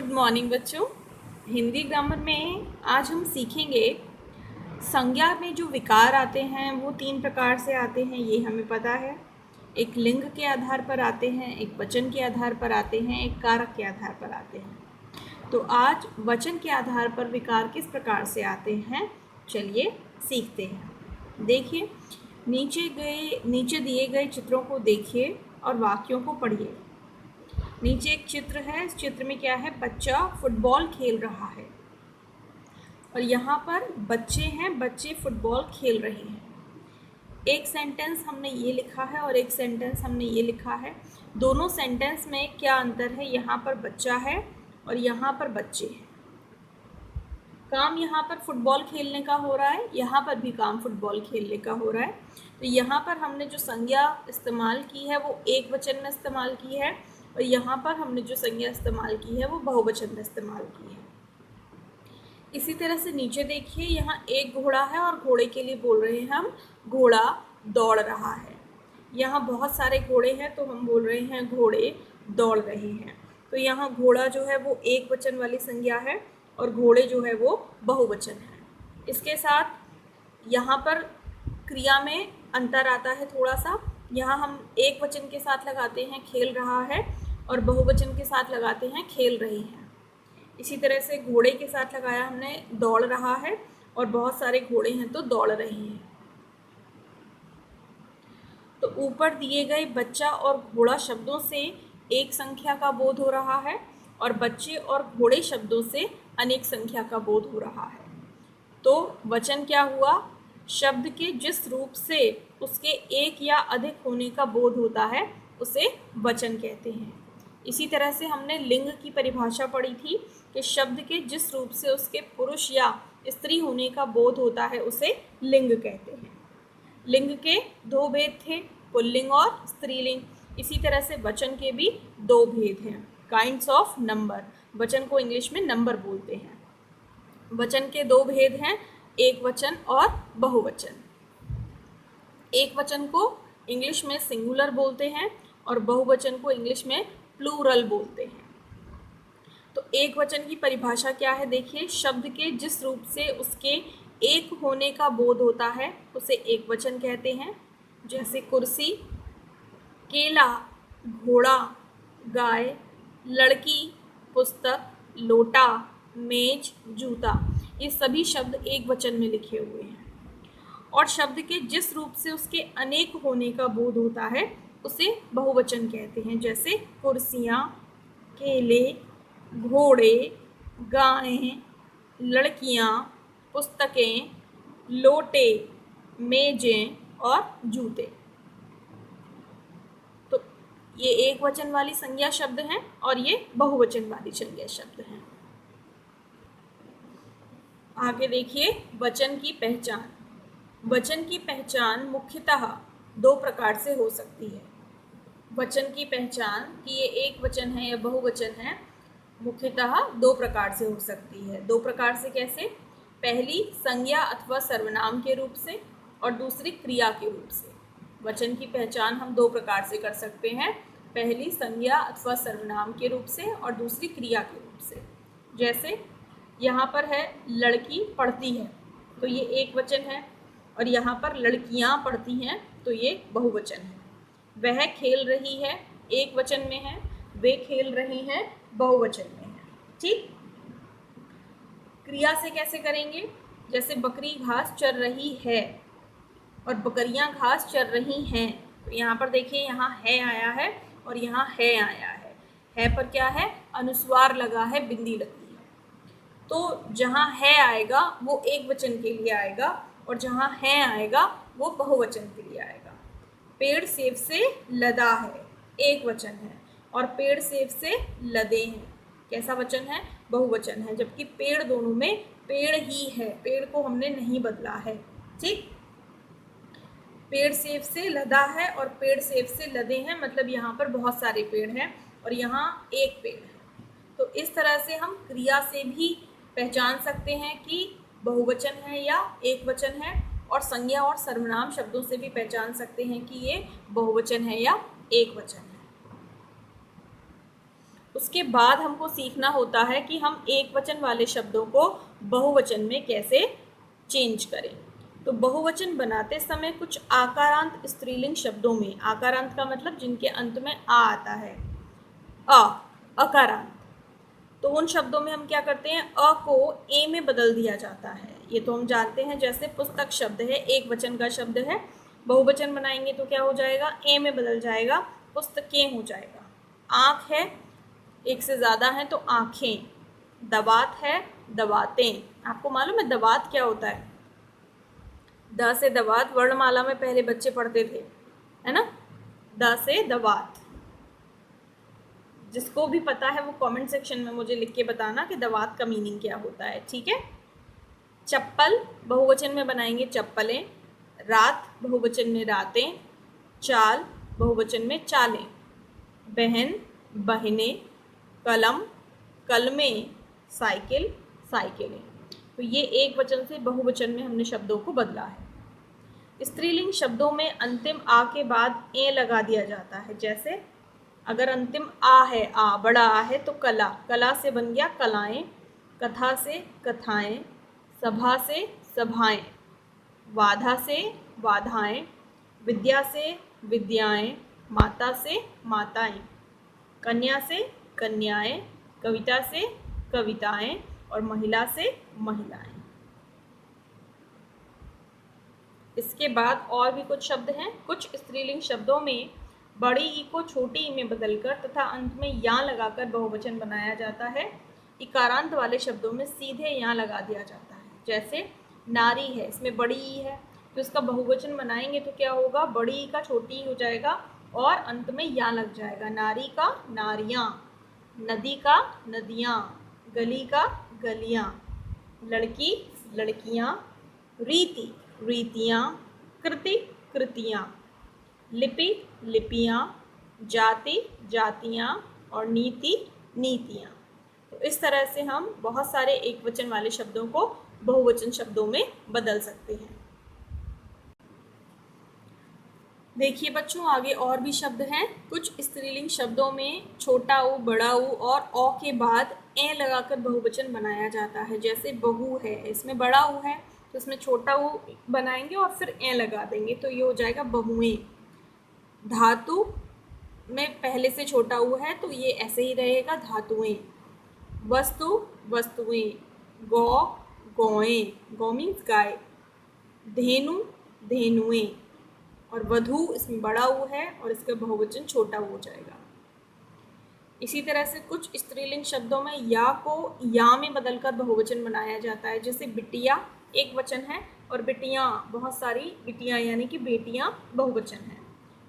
Good morning बच्चों। Hindi grammar में आज हम सीखेंगे संज्ञा में जो विकार आते हैं वो 3 प्रकार से आते हैं, ये हमें पता है। एक लिंग के आधार पर आते हैं, एक वचन के आधार पर आते हैं, एक कारक के आधार पर आते हैं। तो आज वचन के आधार पर विकार किस प्रकार से आते हैं, चलिए सीखते हैं। देखिए, नीचे दिए गए चित्रों को देखिए और वाक्यों को पढ़िए। नीचे एक चित्र है, इस चित्र में क्या है, बच्चा फुटबॉल खेल रहा है और यहाँ पर बच्चे हैं, बच्चे फुटबॉल खेल रहे हैं। एक सेंटेंस हमने ये लिखा है और एक सेंटेंस हमने ये लिखा है। दोनों सेंटेंस में क्या अंतर है, यहाँ पर बच्चा है और यहाँ पर बच्चे हैं। काम यहाँ पर फुटबॉल खेलने का हो रहा है, यहाँ पर भी काम फुटबॉल खेलने का हो रहा है। तो यहाँ पर हमने जो संज्ञा इस्तेमाल की है वो एक वचन में इस्तेमाल की है और यहाँ पर हमने जो संज्ञा इस्तेमाल की है वो बहुवचन में इस्तेमाल की है। इसी तरह से नीचे देखिए, यहाँ एक घोड़ा है और घोड़े के लिए बोल रहे हैं हम, घोड़ा दौड़ रहा है। यहाँ बहुत सारे घोड़े हैं तो हम बोल रहे हैं घोड़े दौड़ रहे हैं। तो यहाँ घोड़ा जो है वो एक वचन वाली संज्ञा है और घोड़े जो है वो बहुवचन है। इसके साथ यहाँ पर क्रिया में अंतर आता है थोड़ा सा। यहाँ हम एक वचन के साथ लगाते हैं खेल रहा है और बहुवचन के साथ लगाते हैं खेल रही हैं। इसी तरह से घोड़े के साथ लगाया हमने दौड़ रहा है और बहुत सारे घोड़े हैं तो दौड़ रहे हैं। तो ऊपर दिए गए बच्चा और घोड़ा शब्दों से एक संख्या का बोध हो रहा है और बच्चे और घोड़े शब्दों से अनेक संख्या का बोध हो रहा है। तो वचन क्या हुआ, शब्द के जिस रूप से उसके एक या अधिक होने का बोध होता है उसे वचन कहते हैं। इसी तरह से हमने लिंग की परिभाषा पढ़ी थी कि शब्द के जिस रूप से उसके पुरुष या स्त्री होने का बोध होता है उसे लिंग कहते हैं। लिंग के 2 भेद थे, पुल्लिंग और स्त्रीलिंग। इसी तरह से वचन के भी 2 भेद हैं, काइंड्स ऑफ नंबर। वचन को इंग्लिश में नंबर बोलते हैं। वचन के 2 भेद हैं, एक वचन और बहुवचन। एक वचन को इंग्लिश में सिंगुलर बोलते हैं और बहुवचन को इंग्लिश में प्लूरल बोलते हैं। तो एक वचन की परिभाषा क्या है, देखिए, शब्द के जिस रूप से उसके एक होने का बोध होता है उसे एक वचन कहते हैं। जैसे कुर्सी, केला, घोड़ा, गाय, लड़की, पुस्तक, लोटा, मेज, जूता, ये सभी शब्द एक वचन में लिखे हुए हैं। और शब्द के जिस रूप से उसके अनेक होने का बोध होता है उसे बहुवचन कहते हैं। जैसे कुर्सियाँ, केले, घोड़े, गायें, लड़कियाँ, पुस्तकें, लोटे, मेजें और जूते। तो ये एक वचन वाली संज्ञा शब्द हैं और ये बहुवचन वाली संज्ञा शब्द हैं। आगे देखिए, वचन की पहचान। वचन की पहचान मुख्यतः 2 प्रकार से हो सकती है। वचन की पहचान कि ये एक वचन है या बहुवचन है, मुख्यतः 2 प्रकार से हो सकती है। 2 प्रकार से कैसे, पहली संज्ञा अथवा सर्वनाम के रूप से और दूसरी क्रिया के रूप से। वचन की पहचान हम 2 प्रकार से कर सकते हैं, पहली संज्ञा अथवा सर्वनाम के रूप से और दूसरी क्रिया के रूप से। जैसे यहाँ पर है लड़की पढ़ती है तो ये एक वचन है और यहाँ पर लड़कियाँ पढ़ती हैं तो ये बहुवचन है। वह खेल रही है एक वचन में है, वे खेल रही हैं बहुवचन में है। ठीक, क्रिया से कैसे करेंगे, जैसे बकरी घास चर रही है और बकरियां घास चर रही हैं। तो यहाँ पर देखिए, यहाँ है आया है और यहाँ है आया है पर क्या है, अनुस्वार लगा है, बिंदी लगी है। तो जहाँ है आएगा वो एक वचन के लिए आएगा और जहाँ है आएगा वो बहुवचन के लिए आएगा। पेड़ सेब से लदा है, एक वचन है, और पेड़ सेब से लदे हैं, कैसा वचन है, बहुवचन है। जबकि पेड़ दोनों में पेड़ ही है, पेड़ को हमने नहीं बदला है। ठीक, पेड़ सेब से लदा है और पेड़ सेब से लदे हैं, मतलब यहाँ पर बहुत सारे पेड़ हैं और यहाँ एक पेड़ है। तो इस तरह से हम क्रिया से भी पहचान सकते हैं कि बहुवचन है या एक वचन है, और संज्ञा और सर्वनाम शब्दों से भी पहचान सकते हैं कि ये बहुवचन है या एक वचन है। उसके बाद हमको सीखना होता है कि हम एक वचन वाले शब्दों को बहुवचन में कैसे चेंज करें। तो बहुवचन बनाते समय कुछ आकारांत स्त्रीलिंग शब्दों में, आकारांत का मतलब जिनके अंत में आ आता है, अकारांत, तो उन शब्दों में हम क्या करते हैं, अ को ए में बदल दिया जाता है। ये तो हम जानते हैं। जैसे पुस्तक शब्द है, एक वचन का शब्द है, बहुवचन बनाएंगे तो क्या हो जाएगा, ए में बदल जाएगा, पुस्तकें हो जाएगा। आँख है, एक से ज़्यादा है तो आँखें। दवात है, दवातें। आपको मालूम है दवात क्या होता है? द से दवात वर्णमाला में पहले बच्चे पढ़ते थे, है ना, द से दवात। जिसको भी पता है वो कमेंट सेक्शन में मुझे लिख के बताना कि दवात का मीनिंग क्या होता है, ठीक है। चप्पल बहुवचन में बनाएंगे चप्पलें। रात बहुवचन में रातें। चाल बहुवचन में चालें। बहन बहनें। कलम कलमें। साइकिल साइकिलें। तो ये एक वचन से बहुवचन में हमने शब्दों को बदला है। स्त्रीलिंग शब्दों में अंतिम आ के बाद ए लगा दिया जाता है। जैसे अगर अंतिम आ है, आ बड़ा आ है तो कला, कला से बन गया कलाएं। कथा से कथाएं। सभा से सभाएं। वाधा से वाधाएं। विद्या से विद्याएं। माता से माताएं। कन्या से कन्याएं। कविता से कविताएं। और महिला से महिलाएं। इसके बाद और भी कुछ शब्द हैं। कुछ स्त्रीलिंग शब्दों में बड़ी ई को छोटी ई में बदलकर तथा अंत में या लगाकर बहुवचन बनाया जाता है। इकारांत वाले शब्दों में सीधे या लगा दिया जाता है। जैसे नारी है, इसमें बड़ी ई है तो इसका बहुवचन बनाएंगे तो क्या होगा, बड़ी ई का छोटी ई हो जाएगा और अंत में या लग जाएगा। नारी का नारियां। नदी का नदियाँ। गली का गलियाँ। लड़की लड़कियाँ। रीति रीतियाँ। कृति कृतियाँ। लिपि लिपियाँ। जाति जातियाँ। और नीति नीतियाँ। तो इस तरह से हम बहुत सारे एक वचन वाले शब्दों को बहुवचन शब्दों में बदल सकते हैं। देखिए बच्चों, आगे और भी शब्द हैं। कुछ स्त्रीलिंग शब्दों में छोटा ऊ, बड़ा ऊ और औ के बाद ए लगाकर बहुवचन बनाया जाता है। जैसे बहू है, इसमें बड़ा ऊ है तो इसमें छोटा ऊ बनाएंगे और फिर ए लगा देंगे तो ये हो जाएगा बहुएं। धातु में पहले से छोटा ऊ है तो ये ऐसे ही रहेगा, धातुएं। वस्तु वस्तुएं। गौ गौएं, गौ मीन्स गाय। धेनु धेनुएं। और वधू इसमें बड़ा ऊ है और इसका बहुवचन छोटा ऊ हो जाएगा। इसी तरह से कुछ स्त्रीलिंग शब्दों में या को या में बदलकर बहुवचन बनाया जाता है। जैसे बिटिया एक वचन है और बिटियां बहुत सारी बिटियां यानी कि बेटियां बहुवचन है।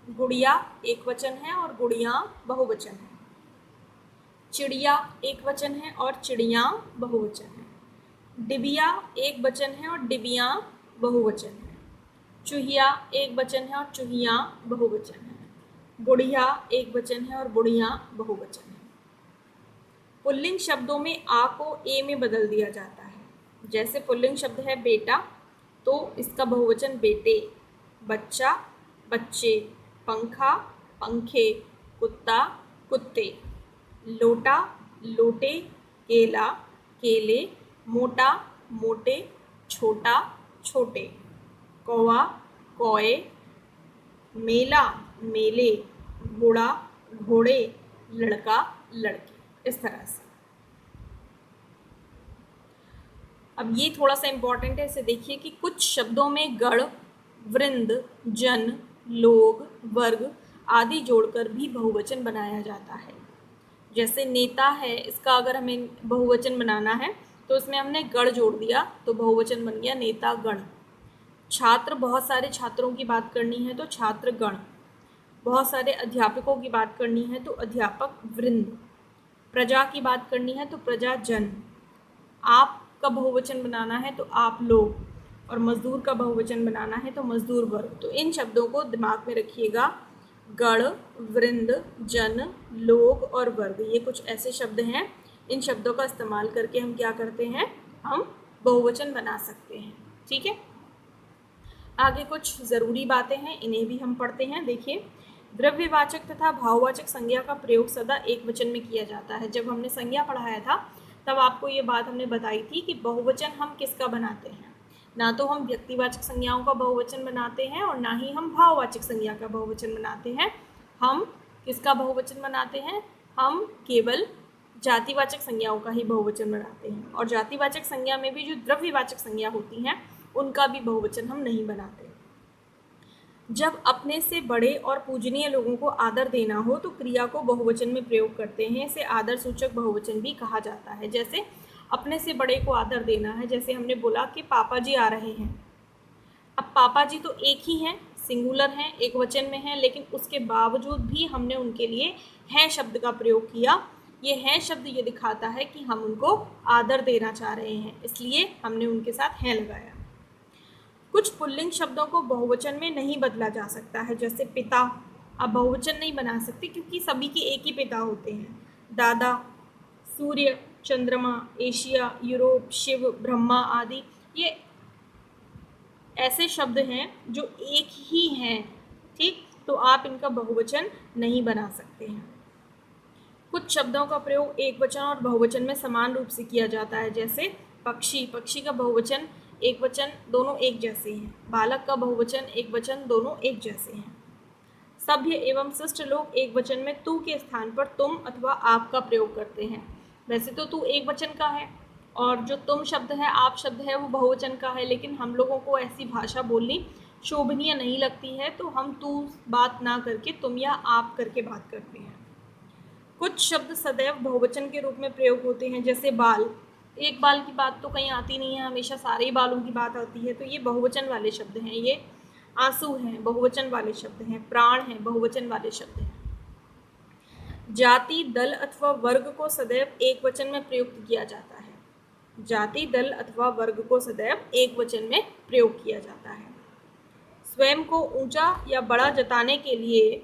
गुड़िया एक वचन है और गुड़ियां बहुवचन है। चिड़िया एक वचन है और चिड़ियां बहुवचन है। डिबिया एक वचन है और डिबियां बहुवचन है। चूहिया एक वचन है और चूहियां बहुवचन है। बुढ़िया एक वचन है और बुढ़ियां बहुवचन है। पुल्लिंग शब्दों में आ को ए में बदल दिया जाता है। जैसे पुल्लिंग शब्द है बेटा तो इसका बहुवचन बेटे। बच्चा बच्चे। पंखा पंखे। कुत्ता कुत्ते। लोटा लोटे। केला केले। मोटा मोटे। छोटा छोटे। कौवा कौए। मेला मेले। घोड़ा घोड़े। लड़का लड़के। इस तरह से। अब ये थोड़ा सा इम्पॉर्टेंट है, इसे देखिए कि कुछ शब्दों में गण वृंद जन लोग वर्ग आदि जोड़कर भी बहुवचन बनाया जाता है। जैसे नेता है, इसका अगर हमें बहुवचन बनाना है तो इसमें हमने गण जोड़ दिया तो बहुवचन बन गया नेता गण। छात्र बहुत सारे छात्रों की बात करनी है तो छात्र गण। बहुत सारे अध्यापकों की बात करनी है तो अध्यापक वृंद। प्रजा की बात करनी है तो प्रजा जन। आप का बहुवचन बनाना है तो आप लोग। और मजदूर का बहुवचन बनाना है तो मजदूर वर्ग। तो इन शब्दों को दिमाग में रखिएगा, गण वृंद जन लोग और वर्ग, ये कुछ ऐसे शब्द हैं। इन शब्दों का इस्तेमाल करके हम क्या करते हैं, हम बहुवचन बना सकते हैं। ठीक है, आगे कुछ ज़रूरी बातें हैं, इन्हें भी हम पढ़ते हैं। देखिए, द्रव्यवाचक तथा भाववाचक संज्ञा का प्रयोग सदा एक वचन में किया जाता है। जब हमने संज्ञा पढ़ाया था तब आपको ये बात हमने बताई थी कि बहुवचन हम किसका बनाते हैं, ना तो हम व्यक्तिवाचक संज्ञाओं का बहुवचन बनाते हैं और ना ही हम भाववाचक संज्ञा का बहुवचन बनाते हैं। हम किसका बहुवचन बनाते हैं? हम केवल जातिवाचक संज्ञाओं का ही बहुवचन बनाते हैं, और जातिवाचक संज्ञा में भी जो द्रव्यवाचक संज्ञा होती हैं उनका भी बहुवचन हम नहीं बनाते। जब अपने से बड़े और पूजनीय लोगों को आदर देना हो तो क्रिया को बहुवचन में प्रयोग करते हैं। इसे आदर सूचक बहुवचन भी कहा जाता है। जैसे अपने से बड़े को आदर देना है, जैसे हमने बोला कि पापा जी आ रहे हैं। अब पापा जी तो एक ही हैं, सिंगुलर हैं, एक वचन में हैं, लेकिन उसके बावजूद भी हमने उनके लिए हैं शब्द का प्रयोग किया। ये हैं शब्द ये दिखाता है कि हम उनको आदर देना चाह रहे हैं, इसलिए हमने उनके साथ हैं लगाया। कुछ पुल्लिंग शब्दों को बहुवचन में नहीं बदला जा सकता है, जैसे पिता। अब बहुवचन नहीं बना सकते क्योंकि सभी के एक ही पिता होते हैं। दादा, सूर्य, चंद्रमा, एशिया, यूरोप, शिव, ब्रह्मा आदि ये ऐसे शब्द हैं जो एक ही हैं, ठीक, तो आप इनका बहुवचन नहीं बना सकते हैं। कुछ शब्दों का प्रयोग एक वचन और बहुवचन में समान रूप से किया जाता है, जैसे पक्षी। पक्षी का बहुवचन एक वचन दोनों एक जैसे हैं। बालक का बहुवचन एक वचन दोनों एक जैसे हैं। सभ्य एवं शिष्ट लोग एक वचन में तू के स्थान पर तुम अथवा आप का प्रयोग करते हैं। वैसे तो तू एक वचन का है और जो तुम शब्द है, आप शब्द है, वो बहुवचन का है, लेकिन हम लोगों को ऐसी भाषा बोलनी शोभनीय नहीं लगती है, तो हम तू बात ना करके तुम या आप करके बात करते हैं। कुछ शब्द सदैव बहुवचन के रूप में प्रयोग होते हैं, जैसे बाल। एक बाल की बात तो कहीं आती नहीं है, हमेशा सारे बालों की बात आती है, तो ये बहुवचन वाले शब्द हैं। ये आंसू हैं, बहुवचन वाले शब्द हैं। प्राण हैं, बहुवचन वाले शब्द हैं। जाति, दल अथवा वर्ग को सदैव एक वचन में प्रयुक्त किया जाता है। जाति, दल अथवा वर्ग को सदैव एक वचन में प्रयोग किया जाता है। स्वयं को ऊंचा या बड़ा जताने के लिए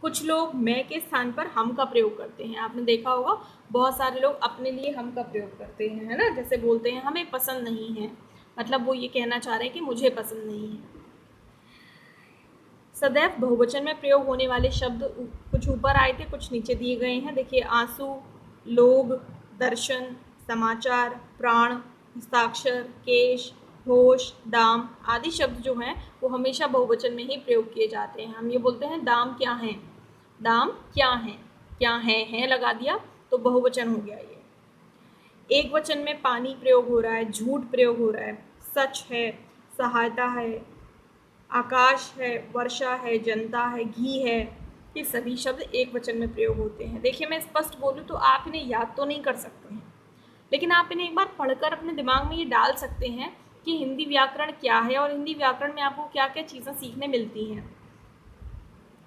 कुछ लोग मैं के स्थान पर हम का प्रयोग करते हैं। आपने देखा होगा बहुत सारे लोग अपने लिए हम का प्रयोग करते हैं, है ना। जैसे बोलते हैं हमें पसंद नहीं है, मतलब वो ये कहना चाह रहे हैं कि मुझे पसंद नहीं है। सदैव बहुवचन में प्रयोग होने वाले शब्द कुछ ऊपर आए थे, कुछ नीचे दिए गए हैं। देखिए, आंसू, लोग, दर्शन, समाचार, प्राण, हस्ताक्षर, केश, होश, दाम आदि शब्द जो हैं वो हमेशा बहुवचन में ही प्रयोग किए जाते हैं। हम ये बोलते हैं दाम क्या हैं, दाम क्या हैं, क्या है लगा दिया तो बहुवचन हो गया। ये एक वचन में पानी प्रयोग हो रहा है, झूठ प्रयोग हो रहा है, सच है, सहायता है, आकाश है, वर्षा है, जनता है, घी है, ये सभी शब्द एक वचन में प्रयोग होते हैं। देखिए, मैं स्पष्ट बोलूँ तो आप इन्हें याद तो नहीं कर सकते हैं, लेकिन आप इन्हें एक बार पढ़कर अपने दिमाग में ये डाल सकते हैं कि हिंदी व्याकरण क्या है और हिंदी व्याकरण में आपको क्या क्या चीज़ें सीखने मिलती हैं।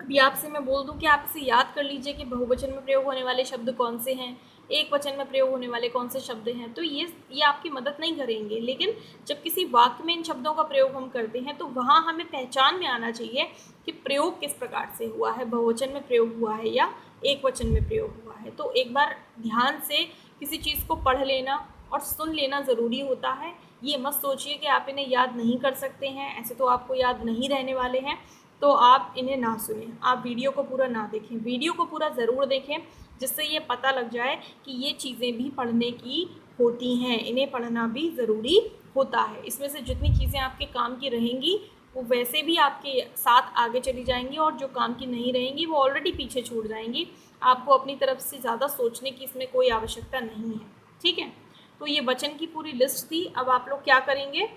अभी आपसे मैं बोल दूं कि आप इसे याद कर लीजिए कि बहुवचन में प्रयोग होने वाले शब्द कौन से हैं, एक वचन में प्रयोग होने वाले कौन से शब्द हैं, तो ये आपकी मदद नहीं करेंगे। लेकिन जब किसी वाक्य में इन शब्दों का प्रयोग हम करते हैं तो वहाँ हमें पहचान में आना चाहिए कि प्रयोग किस प्रकार से हुआ है, बहुवचन में प्रयोग हुआ है या एक वचन में प्रयोग हुआ है। तो एक बार ध्यान से किसी चीज़ को पढ़ लेना और सुन लेना ज़रूरी होता है। ये मत सोचिए कि आप इन्हें याद नहीं कर सकते हैं, ऐसे तो आपको याद नहीं रहने वाले हैं, तो आप इन्हें ना सुनें, आप वीडियो को पूरा ना देखें। वीडियो को पूरा ज़रूर देखें, जिससे ये पता लग जाए कि ये चीज़ें भी पढ़ने की होती हैं, इन्हें पढ़ना भी ज़रूरी होता है। इसमें से जितनी चीज़ें आपके काम की रहेंगी वो वैसे भी आपके साथ आगे चली जाएंगी, और जो काम की नहीं रहेंगी वो ऑलरेडी पीछे छूट जाएंगी। आपको अपनी तरफ से ज़्यादा सोचने की इसमें कोई आवश्यकता नहीं है, ठीक है। तो ये वचन की पूरी लिस्ट थी। अब आप लोग क्या करेंगे,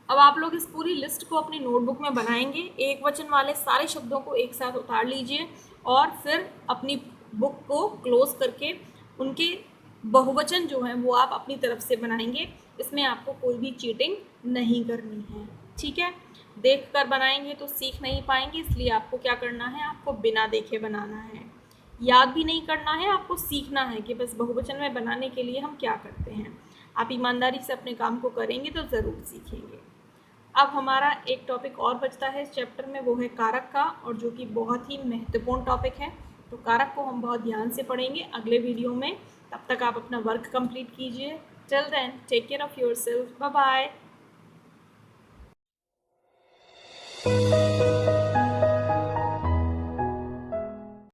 अब आप लोग इस पूरी लिस्ट को अपनी नोटबुक में बनाएंगे। एक वचन वाले सारे शब्दों को एक साथ उतार लीजिए और फिर अपनी बुक को क्लोज करके उनके बहुवचन जो हैं वो आप अपनी तरफ से बनाएंगे। इसमें आपको कोई भी चीटिंग नहीं करनी है, ठीक है। देख कर बनाएंगे तो सीख नहीं पाएंगे, इसलिए आपको क्या करना है, आपको बिना देखे बनाना है। याद भी नहीं करना है, आपको सीखना है कि बस बहुवचन में बनाने के लिए हम क्या करते हैं। आप ईमानदारी से अपने काम को करेंगे तो ज़रूर सीखेंगे। अब हमारा एक टॉपिक और बचता है इस चैप्टर में, वो है कारक का, और जो कि बहुत ही महत्वपूर्ण टॉपिक है। तो कारक को हम बहुत ध्यान से पढ़ेंगे अगले वीडियो में। तब तक आप अपना वर्क कंप्लीट कीजिए। Till then take care of yourself, bye bye.